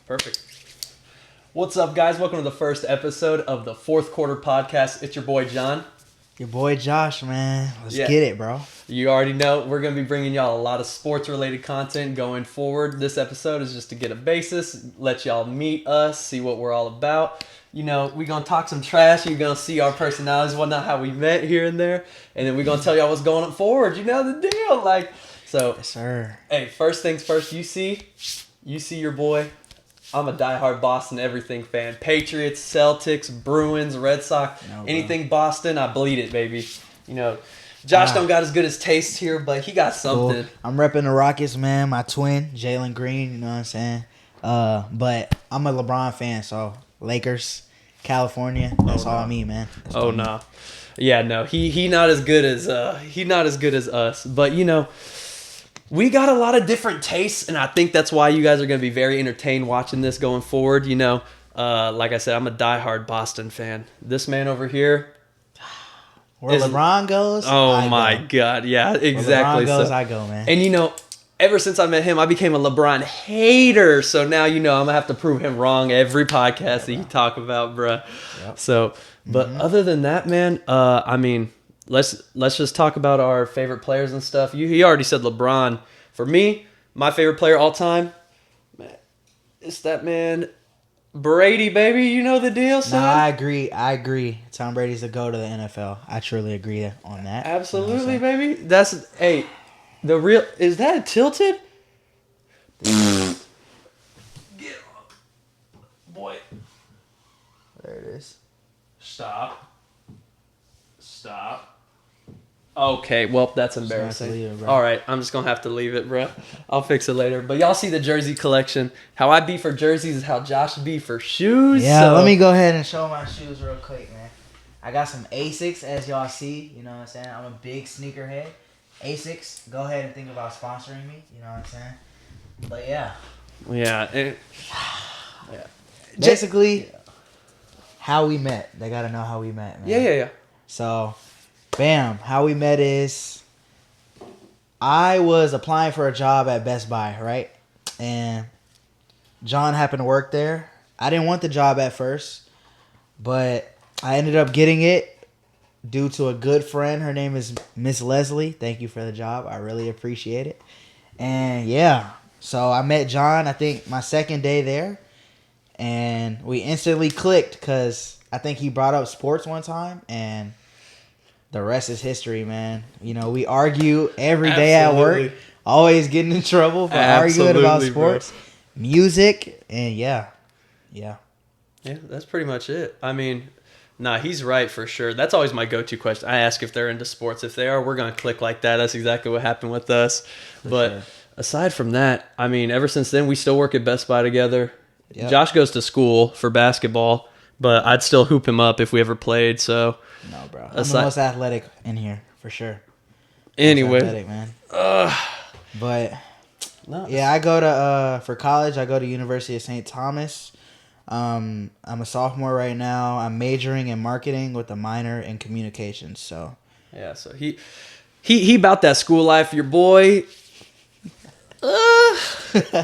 Perfect. What's up, guys? Welcome to the first episode of the fourth quarter podcast. It's your boy, Jon. Your boy, Josh, man. Let's get it, bro. You already know we're going to be bringing y'all a lot of sports-related content going forward. This episode is just to get a basis, let y'all meet us, see what we're all about. You know, we're going to talk some trash. You're going to see our personalities, whatnot, how we met here and there. And then we're going to tell y'all what's going forward. You know the deal. Yes, sir. Hey, first things first, you see your boy. I'm a diehard Boston everything fan. Patriots, Celtics, Bruins, Red Sox, anything Boston, I bleed it, baby. You know, Josh don't got as good as taste here, but he got something. Cool. I'm repping the Rockets, man. My twin, Jalen Green, you know what I'm saying? But I'm a LeBron fan, so Lakers, California, that's all I mean, man. No. Yeah, no. He not as good as us, but you know, we got a lot of different tastes, and I think that's why you guys are going to be very entertained watching this going forward. You know, like I said, I'm a diehard Boston fan. This man over here, where LeBron goes, oh my God, yeah, exactly. Where LeBron goes, I go, man. And you know, ever since I met him, I became a LeBron hater. So now you know I'm gonna have to prove him wrong every podcast that you talk about, bruh. Yep. So, but other than that, man, I mean. Let's just talk about our favorite players and stuff. He already said LeBron. For me, my favorite player all time, man, it's that man Brady, baby. You know the deal, son. Nah, I agree. Tom Brady's the GOAT of the NFL. I truly agree on that. Absolutely, you know baby. That's the real. Is that tilted? Get up, boy. There it is. Stop. Okay, well, that's embarrassing. Leave it, all right, I'm just going to have to leave it, bro. I'll fix it later. But y'all see the jersey collection. How I be for jerseys is how Josh be for shoes. Yeah, let me go ahead and show my shoes real quick, man. I got some Asics, as y'all see. You know what I'm saying? I'm a big sneakerhead. Asics, go ahead and think about sponsoring me. You know what I'm saying? But yeah. Yeah. Basically, how we met. They got to know how we met, man. Yeah. So, bam, how we met is I was applying for a job at Best Buy, right? And Jon happened to work there. I didn't want the job at first, but I ended up getting it due to a good friend. Her name is Miss Leslie. Thank you for the job. I really appreciate it. And yeah, so I met Jon, I think my second day there, and we instantly clicked because I think he brought up sports one time, and the rest is history, man. You know, we argue every day at work, always getting in trouble for arguing about sports, music, and yeah. Yeah, that's pretty much it. I mean, nah, he's right for sure. That's always my go-to question. I ask if they're into sports. If they are, we're going to click like that. That's exactly what happened with us. But aside from that, I mean, ever since then, we still work at Best Buy together. Yep. Josh goes to school for basketball, but I'd still hoop him up if we ever played. So no, bro. I'm the most athletic in here for sure. Anyway, athletic, man. But yeah, I go to for college. I go to University of St. Thomas. I'm a sophomore right now. I'm majoring in marketing with a minor in communications. So yeah, so he about that school life. Your boy.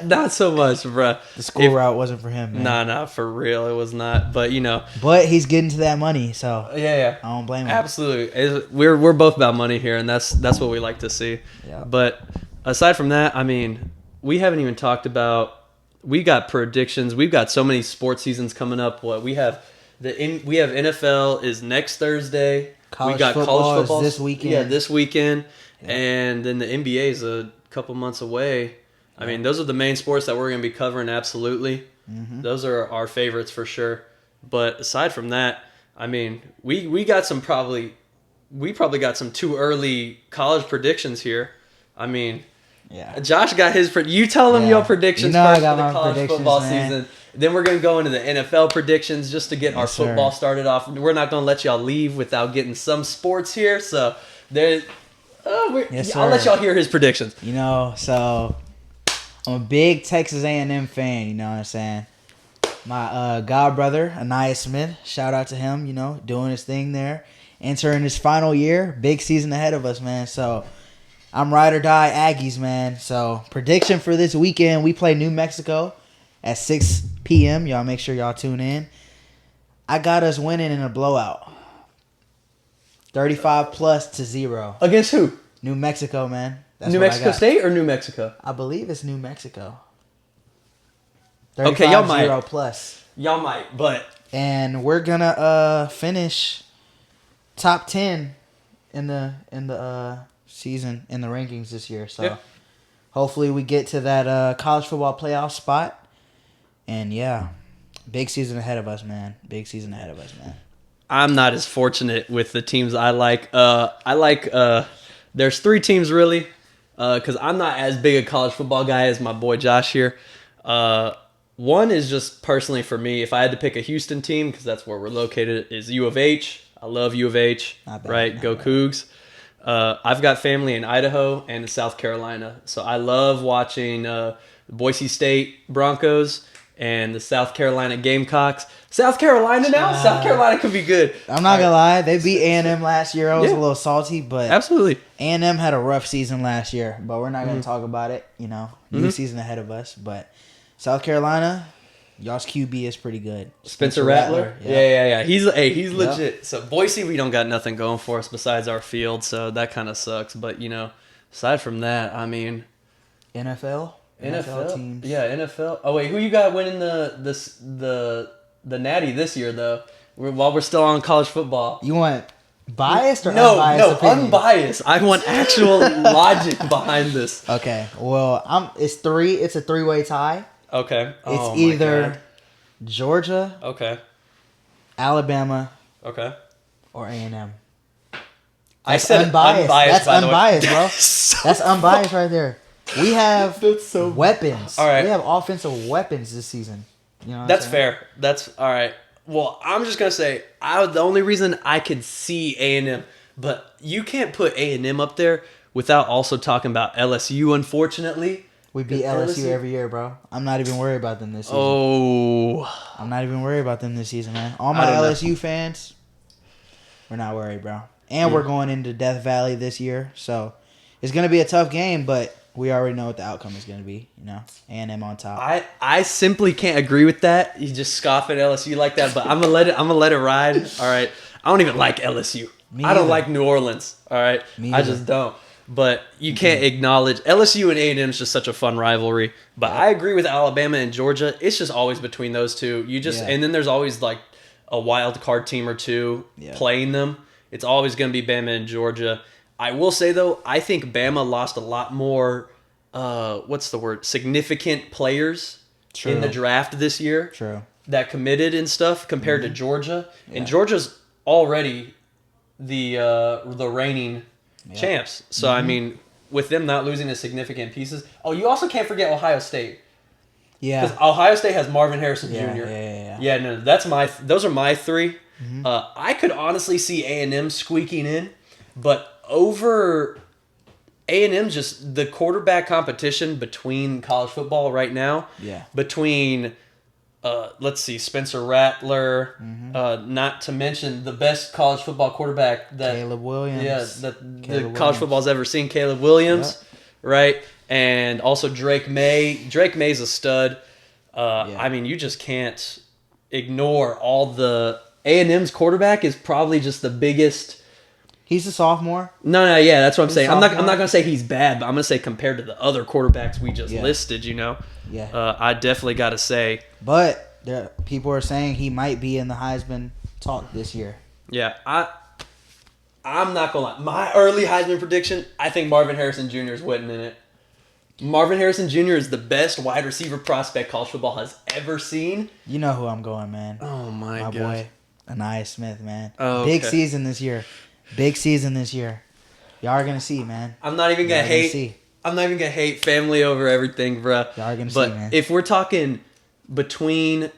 Not so much, bro. The school route wasn't for him, man. Nah, for real, it was not. But you know, but he's getting to that money, so yeah, I don't blame him. Absolutely, we're both about money here, and that's what we like to see. Yeah. But aside from that, I mean, we haven't even talked about. We got predictions. We've got so many sports seasons coming up. We have NFL is next Thursday. College we got college football is this weekend. Yeah, this weekend, and then the NBA is a couple months away. I mean, those are the main sports that we're going to be covering, absolutely. Mm-hmm. Those are our favorites for sure. But aside from that, I mean, we got some probably got some too early college predictions here. I mean, Josh got his. You tell him your predictions first for the college football season. Then we're going to go into the NFL predictions just to get our football started off. We're not going to let y'all leave without getting some sports here. So I'll let y'all hear his predictions. You know, so I'm a big Texas A&M fan, you know what I'm saying? My god brother, Anaya Smith, shout out to him, you know, doing his thing there. Entering his final year, big season ahead of us, man. So I'm ride or die Aggies, man. So prediction for this weekend, we play New Mexico. at 6 p.m. Y'all make sure y'all tune in. I got us winning in a blowout. 35+0. Against who? New Mexico, man. New Mexico State or New Mexico? I believe it's New Mexico. Okay, y'all might. 35-0+. Y'all might, but... And we're gonna finish top 10 in the season in the rankings this year. So hopefully we get to that college football playoff spot. And yeah, big season ahead of us, man. Big season ahead of us, man. I'm not as fortunate with the teams I like. There's 3 teams really, because I'm not as big a college football guy as my boy Josh here. One is just personally for me, if I had to pick a Houston team, because that's where we're located, is U of H. I love U of H, right? Go Cougs. I've got family in Idaho and in South Carolina, so I love watching Boise State Broncos and the South Carolina Gamecocks. South Carolina now? South Carolina could be good. I'm not going to lie. They beat A&M last year. I was a little salty, but... Absolutely. A&M had a rough season last year, but we're not going to talk about it. You know, new season ahead of us. But South Carolina, y'all's QB is pretty good. Spencer Rattler? Yeah. He's legit. So Boise, we don't got nothing going for us besides our field, so that kind of sucks. But, you know, aside from that, I mean... NFL teams. Yeah, NFL. Oh, wait, who you got winning the Natty this year, though? While we're still on college football. You want biased or unbiased opinion? No, unbiased. I want actual logic behind this. Okay, well, it's a 3-way tie. Okay. It's either Georgia, Alabama, or A&M. I said unbiased. That's by the unbiased, way. bro. That's unbiased right there. We have weapons. All right. We have offensive weapons this season. You know that's fair. That's all right. Well, I'm just gonna say the only reason I could see A&M, but you can't put A&M up there without also talking about LSU. Unfortunately, we beat LSU every year, bro. I'm not even worried about them this season. I'm not even worried about them this season, man. All my LSU fans, we're not worried, bro. And we're going into Death Valley this year, so it's gonna be a tough game, but we already know what the outcome is going to be, you know. A&M on top. I simply can't agree with that. You just scoff at LSU like that, but I'm gonna let it ride. All right. I don't even like LSU. I don't like New Orleans. All right. I just don't. But you can't acknowledge LSU and A&M is just such a fun rivalry. But I agree with Alabama and Georgia. It's just always between those two. And then there's always like a wild card team or two playing them. It's always going to be Bama and Georgia. I will say, though, I think Bama lost a lot more, significant players in the draft this year that committed and stuff compared to Georgia. Yeah. And Georgia's already the reigning champs. So, I mean, with them not losing the significant pieces. Oh, you also can't forget Ohio State. Yeah. Because Ohio State has Marvin Harrison Jr. Yeah, no, those are my 3. Mm-hmm. I could honestly see A&M squeaking in, but over A&M, just the quarterback competition between college football right now. Yeah. Between, Spencer Rattler, not to mention the best college football quarterback that Caleb Williams. Yeah, that college football's ever seen. Caleb Williams, right? And also Drake May. Drake May's a stud. I mean, you just can't ignore all the A&M's quarterback is probably just the biggest. He's a sophomore. No, that's what I'm saying. I'm not gonna say he's bad, but I'm gonna say compared to the other quarterbacks we just listed, you know. Yeah. I definitely got to say. But people are saying he might be in the Heisman talk this year. Yeah, I'm not gonna lie. My early Heisman prediction: I think Marvin Harrison Jr. is winning in it. Marvin Harrison Jr. is the best wide receiver prospect college football has ever seen. You know who I'm going, man. Oh my god, my boy, Anaya Smith, man. Oh, big season this year. Big season this year. Y'all are gonna see, man. I'm not even gonna hate. I'm not even gonna hate family over everything, bro. Y'all are gonna see, man. But if we're talking between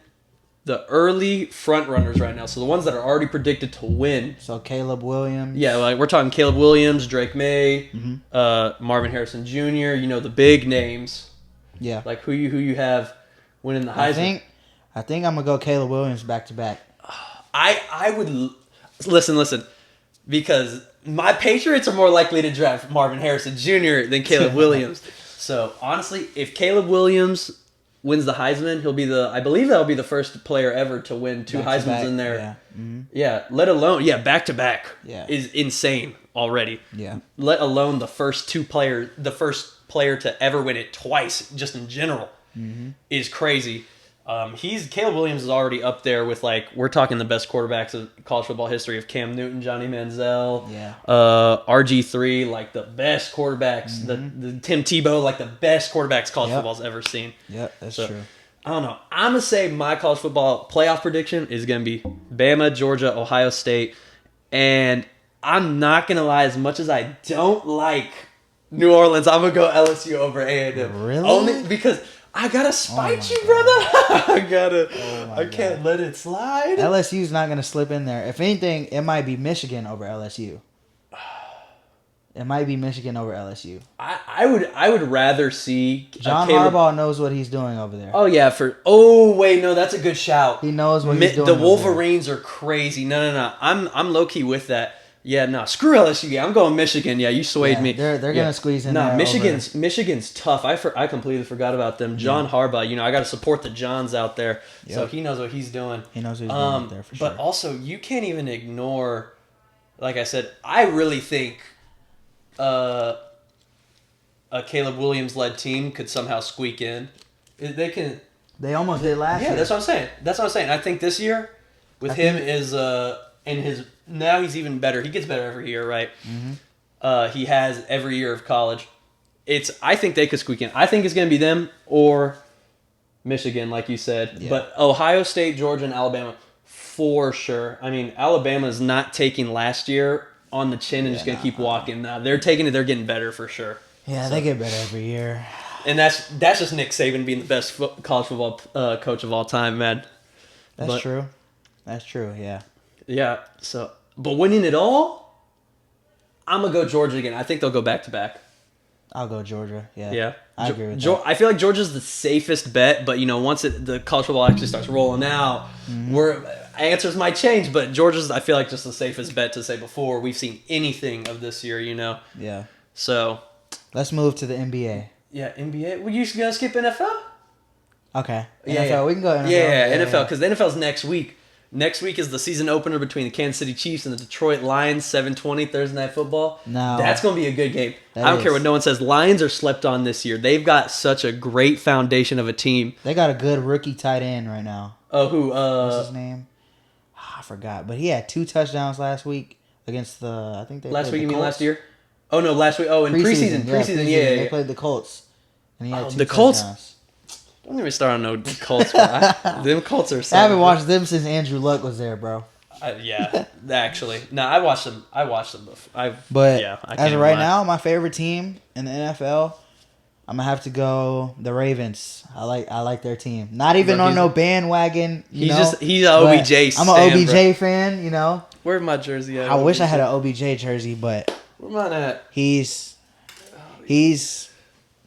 the early front runners right now, so the ones that are already predicted to win. So Caleb Williams. Yeah, like we're talking Caleb Williams, Drake May, Marvin Harrison Jr. You know the big names. Yeah. Like who you have winning the Heisman? I think I'm gonna go Caleb Williams back to back. I would listen. Because my Patriots are more likely to draft Marvin Harrison Jr. than Caleb Williams. So, honestly, if Caleb Williams wins the Heisman, I believe that'll be the first player ever to win 2 Heismans in there. Yeah. Mm-hmm. Yeah, let alone back to back. Yeah. Is insane already. Yeah. Let alone the first player to ever win it twice, just in general, is crazy. Caleb Williams is already up there with we're talking the best quarterbacks of college football history of Cam Newton, Johnny Manziel, RG3, the best quarterbacks, the Tim Tebow, the best quarterbacks college football's ever seen. Yep, that's true. I don't know. I'm gonna say my college football playoff prediction is gonna be Bama, Georgia, Ohio State, and I'm not gonna lie. As much as I don't like New Orleans, I'm gonna go LSU over A&M. Really? Only because I gotta spite you, brother. I can't let it slide. LSU's not gonna slip in there. If anything, it might be Michigan over LSU. It might be Michigan over LSU. I would rather see John Harbaugh knows what he's doing over there. Oh yeah, that's a good shout. He knows what he's doing. The Wolverines are crazy. No. I'm low key with that. Yeah, no, screw LSU. Yeah, I'm going Michigan. Yeah, you swayed me. They're gonna squeeze in. No, Michigan's tough. I completely forgot about them. John Harbaugh. I got to support the Johns out there. Yep. So he knows what he's doing. He knows what he's doing out there for sure. But also, you can't even ignore. Like I said, I really think a Caleb Williams led team could somehow squeak in. They can. They almost did last year. Yeah, that's what I'm saying. I think this year with him is in his. Now he's even better. He gets better every year, right? Mm-hmm. He has every year of college. I think they could squeak in. I think it's going to be them or Michigan, like you said. Yeah. But Ohio State, Georgia, and Alabama, for sure. I mean, Alabama's not taking last year on the chin and just going to keep walking. Now they're taking it. They're getting better for sure. Yeah, they get better every year. And that's just Nick Saban being the best college football coach of all time, man. That's true. That's true, yeah. Yeah, but winning it all, I'm going to go Georgia again. I think they'll go back-to-back. I'll go Georgia, yeah. Yeah. I agree with that. I feel like Georgia's the safest bet, but, once the college football actually starts rolling out, answers might change, but Georgia's, I feel like, just the safest bet to say before we've seen anything of this year, Yeah. So. Let's move to the NBA. Yeah, NBA. Were you going to skip NFL? Okay. NFL. Yeah. We can go NFL. Yeah, NFL, because the NFL's next week. Next week is the season opener between the Kansas City Chiefs and the Detroit Lions, 7:20 Thursday Night Football. No. That's going to be a good game. I don't care what no one says. Lions are slept on this year. They've got such a great foundation of a team. They got a good rookie tight end right now. Oh, who? What's his name? I forgot. But he had 2 touchdowns last week against I think they last week, the you Colts. mean last year? Oh, no, last week. Oh, in preseason. Preseason, yeah. They played the Colts. And he had 2 the touchdowns. Colts? Don't get me started on no Colts. Them Colts are so I haven't watched them since Andrew Luck was there, bro. Yeah, actually. No, I watched them before. But I as of right now, my favorite team in the NFL, I'm going to have to go the Ravens. I like their team. Not even on no bandwagon, he's an OBJ I'm an OBJ fan, Where's my jersey at? I wish I had an OBJ jersey, but where mine at? He's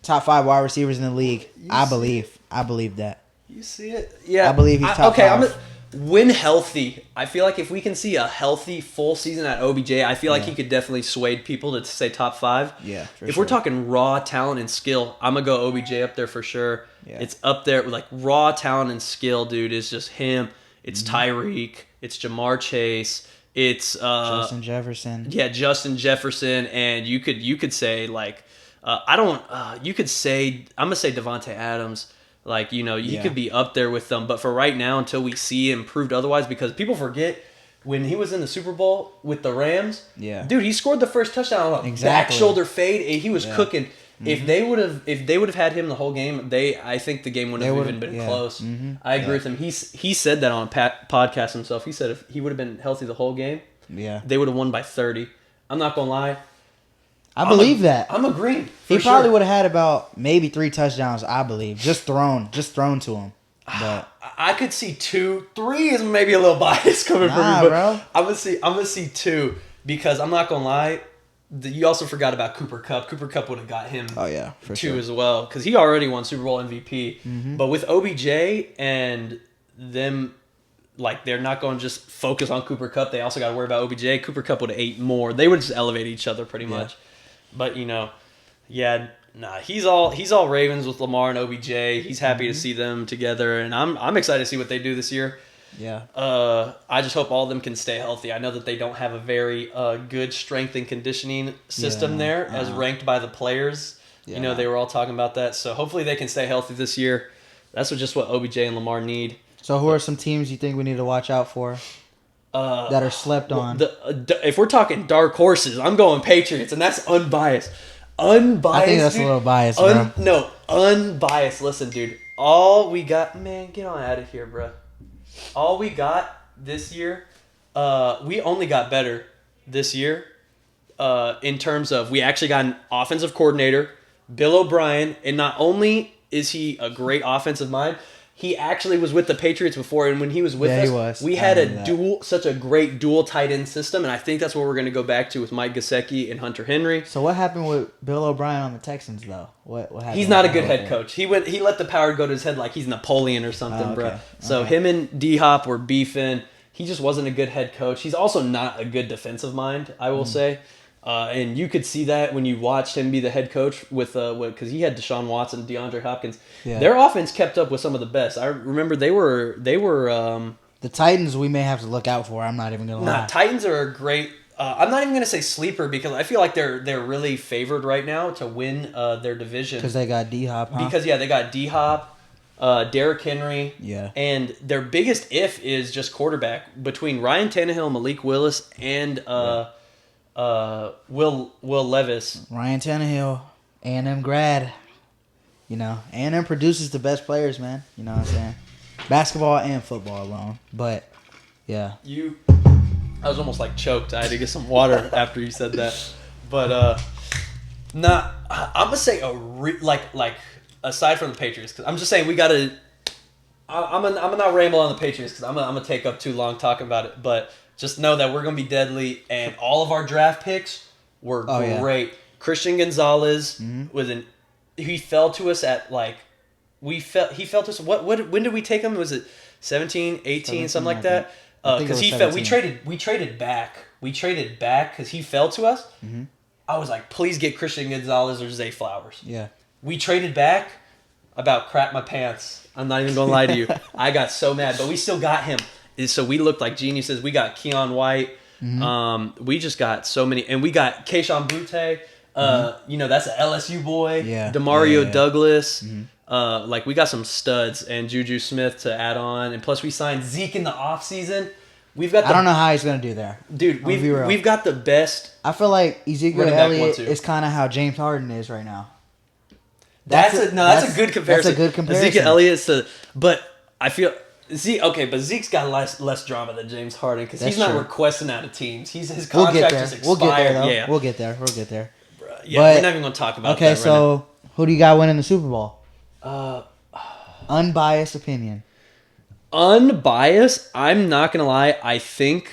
top 5 wide receivers in the league. I believe that. You see it? Yeah. I believe he's top 5. When healthy, I feel like if we can see a healthy full season at OBJ, I feel like he could definitely sway people to say top 5. Yeah, if we're talking raw talent and skill, I'm going to go OBJ up there for sure. Yeah. It's up there with raw talent and skill, dude. It's just him. It's Tyreek. It's Jamar Chase. It's Justin Jefferson. Yeah, Justin Jefferson. And you could say you could say, I'm going to say Devontae Adams. You could be up there with them. But for right now, until we see him proved otherwise, because people forget when he was in the Super Bowl with the Rams, dude, he scored the first touchdown on a back shoulder fade, and he was cooking. Mm-hmm. If they would have had him the whole game, I think the game wouldn't have even been close. Mm-hmm. I agree with him. He said that on a podcast himself. He said if he would have been healthy the whole game, they would have won by 30. I'm not going to lie. I believe that. I'm agreeing. He probably would have had about maybe 3 touchdowns, I believe. Just thrown to him. But I could see 2. 3 is maybe a little bias coming from me, but bro. I'm gonna see 2 because I'm not gonna lie. You also forgot about Cooper Kupp. Cooper Kupp would have got him. Oh yeah, for 2 sure. as well because he already won Super Bowl MVP. Mm-hmm. But with OBJ and them. They're not going to just focus on Cooper Kupp. They also got to worry about OBJ. Cooper Kupp would have ate more. They would just elevate each other pretty much. But, Nah, he's all Ravens with Lamar and OBJ. He's happy to see them together, and I'm excited to see what they do this year. Yeah. I just hope all of them can stay healthy. I know that they don't have a very good strength and conditioning system there, as ranked by the players. Yeah. They were all talking about that. So hopefully they can stay healthy this year. That's just what OBJ and Lamar need. So who are some teams you think we need to watch out for that are slept on? If we're talking dark horses, I'm going Patriots, and that's unbiased. Unbiased. I think that's a little biased, bro. No, unbiased. Listen, dude. All we got, man, get on out of here, bro. All we got this year, we only got better this year in terms of we actually got an offensive coordinator, Bill O'Brien, and not only is he a great offensive mind, he actually was with the Patriots before, and when he was with us, we had such a great dual tight end system, and I think that's what we're going to go back to with Mike Gesicki and Hunter Henry. So what happened with Bill O'Brien on the Texans, though? What happened? He's not a good head coach. He let the power go to his head like he's Napoleon or something, bro. So him and D-Hop were beefing. He just wasn't a good head coach. He's also not a good defensive mind, I will say. And you could see that when you watched him be the head coach with because he had Deshaun Watson, DeAndre Hopkins. Yeah. Their offense kept up with some of the best. I remember they were the Titans. We may have to look out for. I'm not even gonna lie. Titans are a great. I'm not even gonna say sleeper because I feel like they're really favored right now to win their division because they got D-Hop. Huh? Because they got D-Hop, Derrick Henry. Yeah. And their biggest if is just quarterback between Ryan Tannehill, Malik Willis, and Will Levis. Ryan Tannehill, A&M grad. A&M produces the best players, man. You know what I'm saying? Basketball and football alone. But, yeah. I was almost choked. I had to get some water after you said that. But, I'm going to say aside from the Patriots, because I'm just saying we got to, I'm going to not ramble on the Patriots because I'm going to take up too long talking about it. But just know that we're going to be deadly, and all of our draft picks were great. Yeah. Christian Gonzalez he fell to us at he fell to us. When did we take him? Was it 17, 18, something like that? Because he fell. We traded back because he fell to us. Mm-hmm. I was like, please get Christian Gonzalez or Zay Flowers. Yeah. We traded back. About crap my pants. I'm not even gonna lie to you. I got so mad, but we still got him. So we looked like geniuses. We got Keon White. Mm-hmm. We just got so many, and we got Keishon Butte. That's an LSU boy. Yeah. Demario Douglas. Mm-hmm. We got some studs and Juju Smith to add on, and plus we signed Zeke in the offseason. I don't know how he's gonna do there, dude. We've got the best. I feel like Ezekiel Elliott is kind of how James Harden is right now. That's a good comparison. That's a good comparison. Ezekiel Elliott's but I feel. But Zeke's got less drama than James Harden because he's not requesting out of teams. His contract just expired. We'll get there, though. Yeah. We'll get there. Yeah, we're not even going to talk about that right now. Okay, so who do you got winning the Super Bowl? Unbiased opinion. Unbiased? I'm not going to lie. I think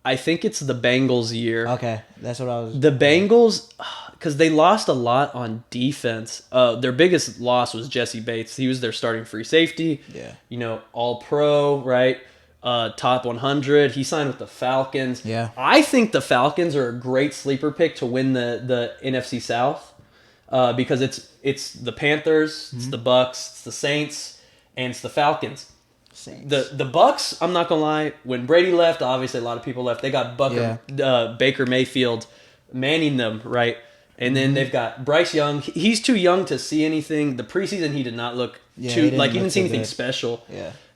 it's the Bengals' year. Okay, that's what I was... The Bengals... Because they lost a lot on defense. Their biggest loss was Jesse Bates. He was their starting free safety. Yeah. All pro, right? Top 100. He signed with the Falcons. Yeah. I think the Falcons are a great sleeper pick to win the NFC South because it's the Panthers, it's the Bucks, it's the Saints, and it's the Falcons. The Bucks, I'm not going to lie, when Brady left, obviously a lot of people left. They got Baker Mayfield manning them, right? And then they've got Bryce Young. He's too young to see anything. The preseason, he did not look he didn't see anything special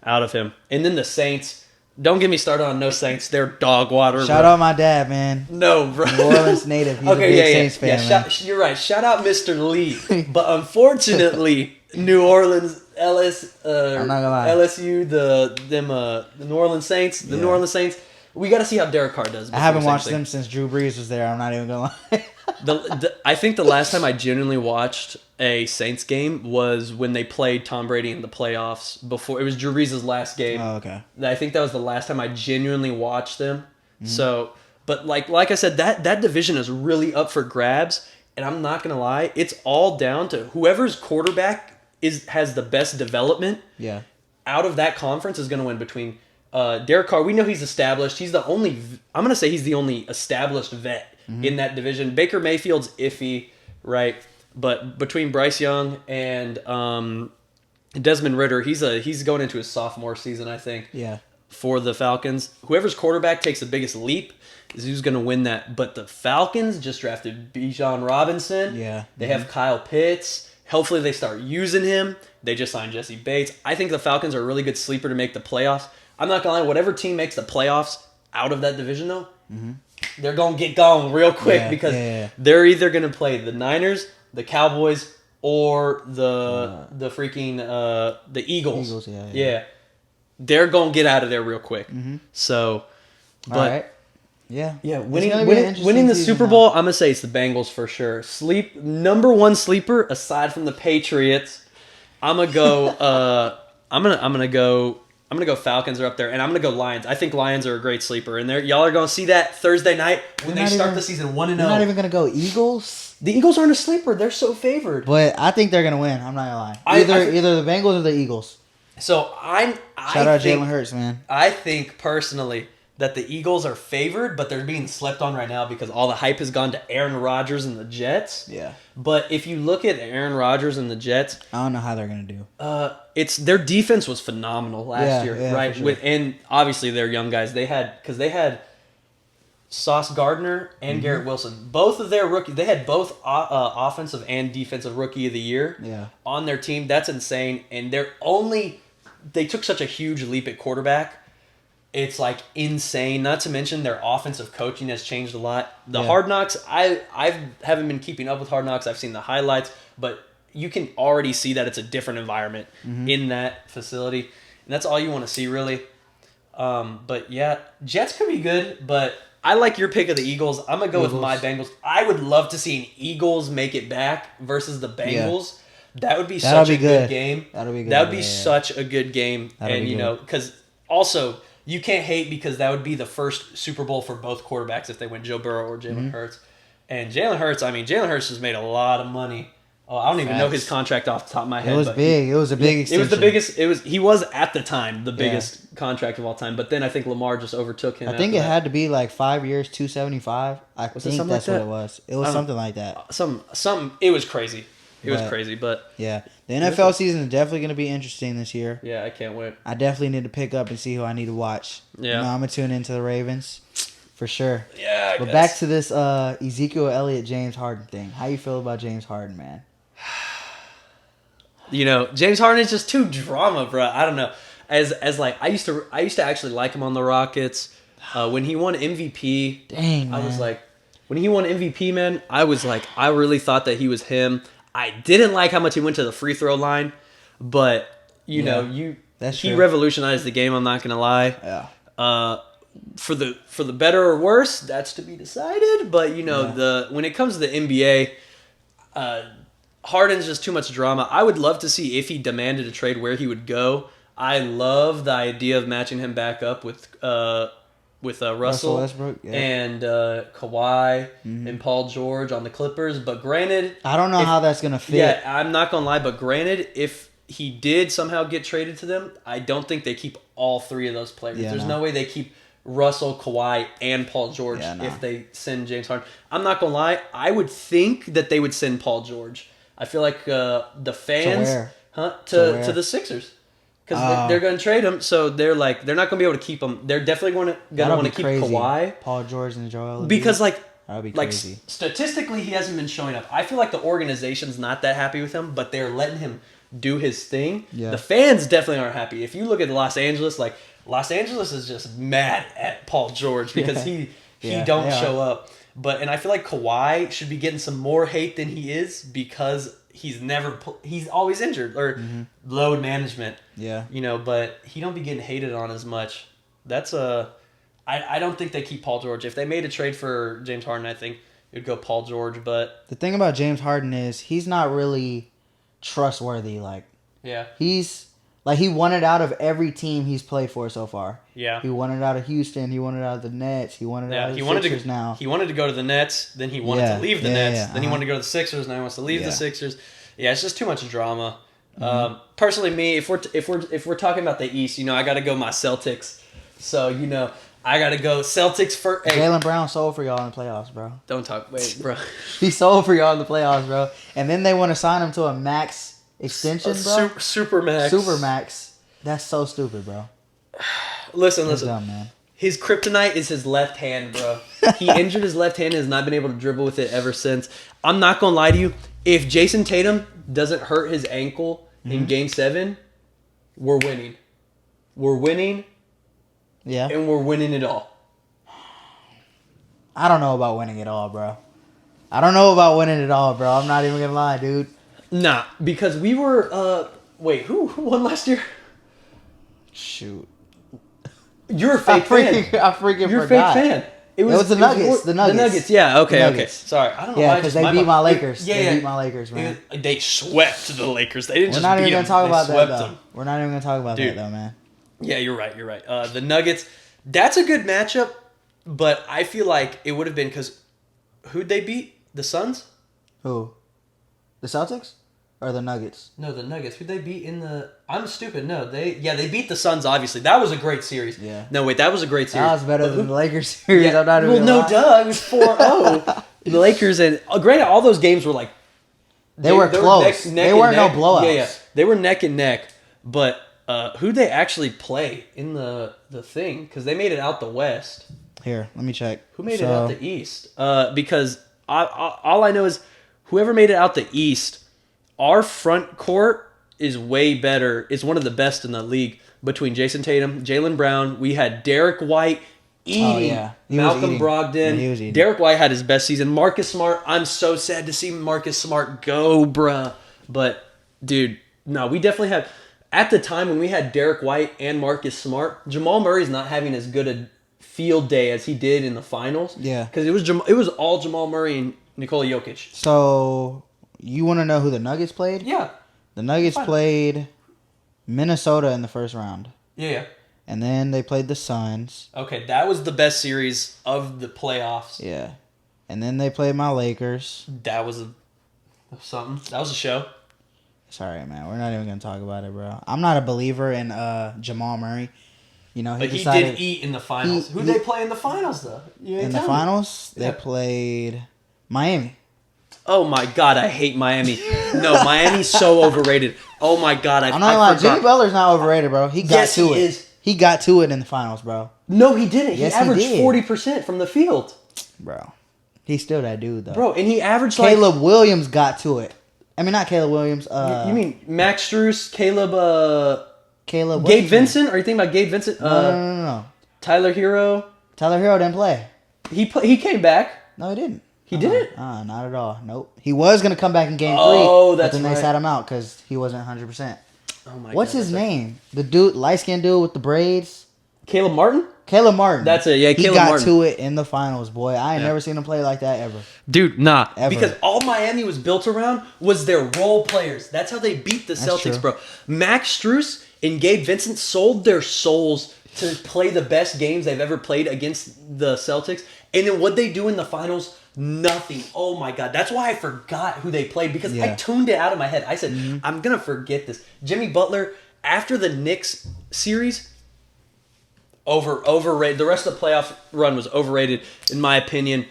out of him. And then the Saints. Don't get me started on no Saints. They're dog water. Shout out my dad, man. No, bro. New Orleans native. He's a big Saints fan, man. You're right. Shout out Mr. Lee. But unfortunately, New Orleans, I'm not gonna lie. LSU, the New Orleans Saints, New Orleans Saints. We got to see how Derek Carr does. I haven't watched them since Drew Brees was there. I'm not even gonna lie. I think the last time I genuinely watched a Saints game was when they played Tom Brady in the playoffs. Before it was Drew Brees' last game. Oh, okay. I think that was the last time I genuinely watched them. Mm-hmm. So, but like I said, that division is really up for grabs. And I'm not gonna lie, it's all down to whoever's quarterback has the best development. Yeah. Out of that conference is gonna win between. Derek Carr, we know he's established. He's the only. I'm gonna say he's the only established vet in that division. Baker Mayfield's iffy, right? But between Bryce Young and Desmond Ridder, he's going into his sophomore season, I think. Yeah. For the Falcons, whoever's quarterback takes the biggest leap is who's going to win that. But the Falcons just drafted Bijan Robinson. Yeah. They have Kyle Pitts. Hopefully they start using him. They just signed Jesse Bates. I think the Falcons are a really good sleeper to make the playoffs. I'm not going to lie. Whatever team makes the playoffs out of that division, though, they're going to get going real quick because they're either going to play the Niners, the Cowboys, or the freaking the Eagles. Yeah. They're going to get out of there real quick. So, but all right. Yeah. Winning the Super Bowl, I'm going to say it's the Bengals for sure. Number one sleeper aside from the Patriots. I'm going to go I'm going to go Falcons are up there, and I'm going to go Lions. I think Lions are a great sleeper, and y'all are going to see that Thursday night when they start the season 1-0. You're not even going to go Eagles? The Eagles aren't a sleeper. They're so favored. But I think they're going to win. I'm not going to lie. Either the Bengals or the Eagles. So shout out Jalen Hurts, man. I think personally that the Eagles are favored, but they're being slept on right now because all the hype has gone to Aaron Rodgers and the Jets. Yeah. But if you look at Aaron Rodgers and the Jets, I don't know how they're gonna do. Their defense was phenomenal last year, right? Sure. And obviously they're young guys. They had Sauce Gardner and Garrett Wilson. Both of their rookies. They had both offensive and defensive rookie of the year on their team. That's insane. And they took such a huge leap at quarterback. It's like insane. Not to mention their offensive coaching has changed a lot. The Hard Knocks, I haven't been keeping up with Hard Knocks. I've seen the highlights, but you can already see that it's a different environment in that facility. And that's all you want to see, really. But yeah, Jets could be good, but I like your pick of the Eagles. I'm going to go with my Bengals. I would love to see an Eagles make it back versus the Bengals. That would be such a good game. That would be such a good game. And, because also, you can't hate because that would be the first Super Bowl for both quarterbacks if they win, Joe Burrow or Jalen Hurts. And Jalen Hurts has made a lot of money. Oh, I don't even know his contract off the top of my head. It was big. It was a big extension. It was the biggest. He was at the time the biggest contract of all time. But then I think Lamar just overtook him. I think it had to be like 5 years, 275. I think that's what it was. It was something like that. It was crazy. It was crazy, but yeah, the NFL season is definitely going to be interesting this year. Yeah, I can't wait. I definitely need to pick up and see who I need to watch. Yeah, I'm gonna tune into the Ravens for sure. Yeah, but back to this Ezekiel Elliott James Harden thing. How you feel about James Harden, man? James Harden is just too drama, bro. I don't know. As like I used to actually like him on the Rockets when he won MVP. Dang, man. I was like, when he won MVP, man, I was like, I really thought that he was him. I didn't like how much he went to the free throw line, but he revolutionized the game. I'm not gonna lie. Yeah. For the better or worse, that's to be decided. But when it comes to the NBA, Harden's just too much drama. I would love to see if he demanded a trade where he would go. I love the idea of matching him back up with Russell Westbrook, and Kawhi and Paul George on the Clippers. But granted, I don't know how that's gonna fit. Yeah, I'm not gonna lie. But granted, if he did somehow get traded to them, I don't think they keep all three of those players. There's no way they keep Russell, Kawhi, and Paul George if they send James Harden. I'm not gonna lie. I would think that they would send Paul George. I feel like the fans to the Sixers. Because they're going to trade him, so they're not going to be able to keep him. They're definitely going to want to keep Kawhi. Paul George and Joel Embiid. Because that would be crazy. Statistically, he hasn't been showing up. I feel like the organization's not that happy with him, but they're letting him do his thing. Yeah. The fans definitely aren't happy. If you look at Los Angeles is just mad at Paul George because he don't show up. And I feel like Kawhi should be getting some more hate than he is because he's always injured or load management. Yeah. But he don't be getting hated on as much. That's I don't think they keep Paul George. If they made a trade for James Harden, I think it would go Paul George, but the thing about James Harden is he's not really trustworthy. He's he won it out of every team he's played for so far. Yeah. He won it out of Houston, he won it out of the Nets, he won it out of the Sixers now. He wanted to go to the Nets, then he wanted to leave the Nets, then he wanted to go to the Sixers, now he wants to leave the Sixers. Yeah, it's just too much drama. Personally, me, if we're talking about the East, I got to go my Celtics. So I gotta go Celtics for. Hey, Jaylen Brown sold for y'all in the playoffs, bro. don't talk. Wait, bro. He sold for y'all in the playoffs, bro. And then they want to sign him to a max extension, bro. Super max. Super max. That's so stupid, bro. Listen. Dumb, man. His kryptonite is his left hand, bro. He injured his left hand and has not been able to dribble with it ever since. I'm not gonna lie to you. If Jason Tatum doesn't hurt his ankle in Game 7, we're winning. We're winning. Yeah. And we're winning it all. I don't know about winning it all, bro. I don't know about winning it all, bro. I'm not even gonna lie, dude. Nah, because we were. Wait, who won last year? Shoot. You're a fake fan. I freaking You're forgot. a fake fan. It was the Nuggets. The Nuggets. Yeah. Okay. The Okay. Nuggets. Sorry. I don't know. Yeah, why because just they beat my Lakers. They beat my Lakers, man. They swept the Lakers. They didn't We're just not beat even them. gonna talk about They that swept though. them. We're not even gonna talk about Dude. that though, man. Yeah, you're right. You're right. The Nuggets. That's a good matchup, but I feel like it would have been because who'd they beat? The Suns? Who? The Celtics or the Nuggets? No, the Nuggets. Who'd they beat in the? I'm stupid. No, they beat the Suns. Obviously, that was a great series. Yeah. No, wait, that was a great series. That was better than the Lakers series. Yeah, I'm not even well, gonna no, lie. duh. It was 4-0. The Lakers and granted, all those games were like They were close. They weren't no blowouts. Yeah, they were neck and neck. But who they actually play in the thing? Because they made it out the West. Here, let me check. Who made it out the East? Because all I know is whoever made it out the East, our front court is way better. It's one of the best in the league between Jason Tatum, Jaylen Brown. We had Derek White eating Malcolm Brogdon. Yeah, he was eating. Derek White had his best season. Marcus Smart, I'm so sad to see Marcus Smart go, bruh. But, dude, no, we definitely had... At the time when we had Derek White and Marcus Smart, Jamal Murray's not having as good a field day as he did in the finals. Yeah. Because it was all Jamal Murray and Nikola Jokic. So, you want to know who the Nuggets played? Yeah. The Nuggets played Minnesota in the first round. Yeah. And then they played the Suns. Okay, that was the best series of the playoffs. Yeah. And then they played my Lakers. That was something. That was a show. Sorry, man. We're not even going to talk about it, bro. I'm not a believer in Jamal Murray. You know, But he did eat in the finals. Who'd they play in the finals, though? In the finals, they played Miami. Oh, my God. I hate Miami. No, Miami's so overrated. Oh, my God. I'm not gonna lie. Jimmy Butler's not overrated, bro. He got Yes, to he it. is. He got to it in the finals, bro. No, he didn't. Yes, he averaged he did. 40% from the field. Bro. He's still that dude, though. Bro, and he averaged Caleb Williams got to it. I mean, not Caleb Williams. you mean Max Strus, Caleb Gabe Gabe Vincent? Are you thinking about Gabe Vincent? No. Tyler Hero? Tyler Hero didn't play. He came back. No, he didn't. He didn't? Not at all. Nope. He was going to come back in game 3. Oh, that's but then right. they sat him out because he wasn't 100%. Oh my What's God, his name? The dude, light-skinned dude with the braids? Caleb Martin? Caleb Martin. That's it, yeah, He Caleb got Martin. to it in the finals, boy. I ain't never seen him play like that ever. Dude, nah. Ever. Because all Miami was built around was their role players. That's how they beat the Celtics, true. bro. Max Strus and Gabe Vincent sold their souls to play the best games they've ever played against the Celtics. And then what they do in the finals, nothing. Oh my God. That's why I forgot who they played because I tuned it out of my head. I said, I'm going to forget this. Jimmy Butler, after the Knicks series, overrated. The rest of the playoff run was overrated, in my opinion.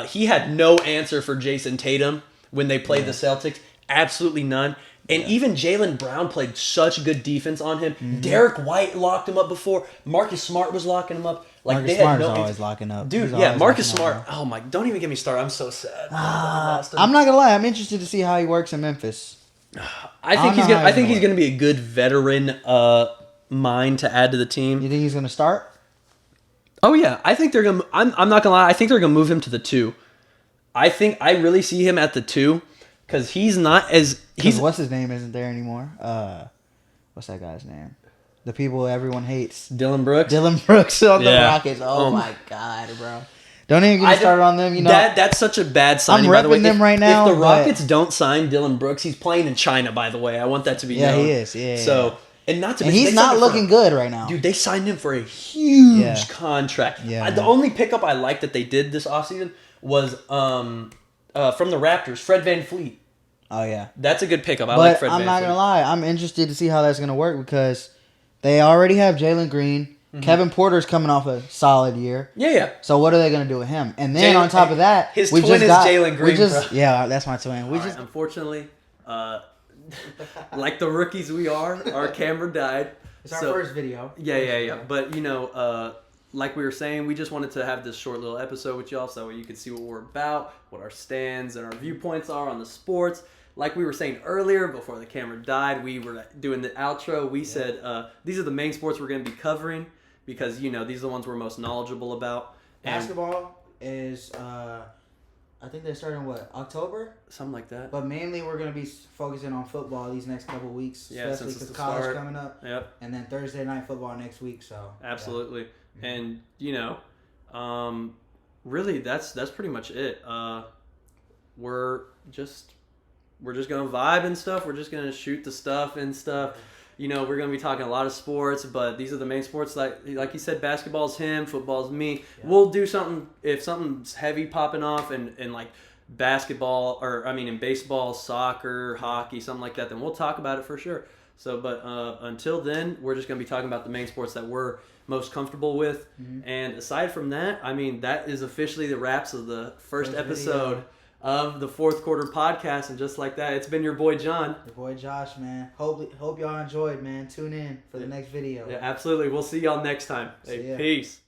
He had no answer for Jason Tatum when they played the Celtics. Absolutely none. And even Jaylen Brown played such good defense on him. Derek White locked him up before. Marcus Smart was locking him up. Like Marcus they Smart had is no always locking up. Dude, He's yeah, always Marcus locking Smart. up. Oh my! Don't even get me started. I'm so sad. I'm not gonna lie. I'm interested to see how he works in Memphis. I think he's gonna be a good veteran mind to add to the team. You think he's gonna start? Oh yeah, I think they're gonna. I'm not gonna lie. I think they're gonna move him to the 2. I really see him at the 2 because he's not as What's his name isn't there anymore. What's that guy's name? The people everyone hates. Dylan Brooks. Dylan Brooks on the Yeah. Rockets. Oh my God, bro. Don't even get me started on them. You know that's such a bad signing. I'm by the way. repping them right now, If the but- Rockets don't sign Dylan Brooks, he's playing in China. By the way, I want that to be known. he is. Yeah. So and not to and mention, he's they signed not him for looking good right now. Dude, they signed him for a huge contract. Yeah, The only pickup I liked that they did this offseason was from the Raptors, Fred VanVleet. Oh yeah. That's a good pickup. I like Fred VanVleet. I'm not gonna lie. I'm interested to see how that's gonna work because they already have Jalen Green. Kevin Porter's coming off a solid year. Yeah. So what are they going to do with him? And then on top of that, his twin is Jalen Green. Yeah, that's my twin. Unfortunately, like the rookies we are, our camera died. It's our first video. Yeah. But like we were saying, we just wanted to have this short little episode with y'all so you could see what we're about, what our stands and our viewpoints are on the sports. Like we were saying earlier, before the camera died, we were doing the outro. We said these are the main sports we're going to be covering because, these are the ones we're most knowledgeable about. Basketball is, I think they're starting, October? Something like that. But mainly we're going to be focusing on football these next couple of weeks, especially because college coming up. Yep. And then Thursday night football next week. So absolutely. Yeah. And, really, that's pretty much it. We're just going to vibe and stuff. We're just going to shoot the stuff and stuff. We're going to be talking a lot of sports, but these are the main sports. Like you said, basketball's him, football's me. Yeah. We'll do something if something's heavy popping off and like basketball in baseball, soccer, hockey, something like that, then we'll talk about it for sure. So, but until then, we're just going to be talking about the main sports that we're most comfortable with. Mm-hmm. And aside from that, that is officially the wraps of the first episode of the fourth quarter podcast. And just like that, it's been your boy John. Your boy Josh, man. Hope y'all enjoyed, man. Tune in for the next video. Yeah, absolutely. We'll see y'all next time. Hey, peace.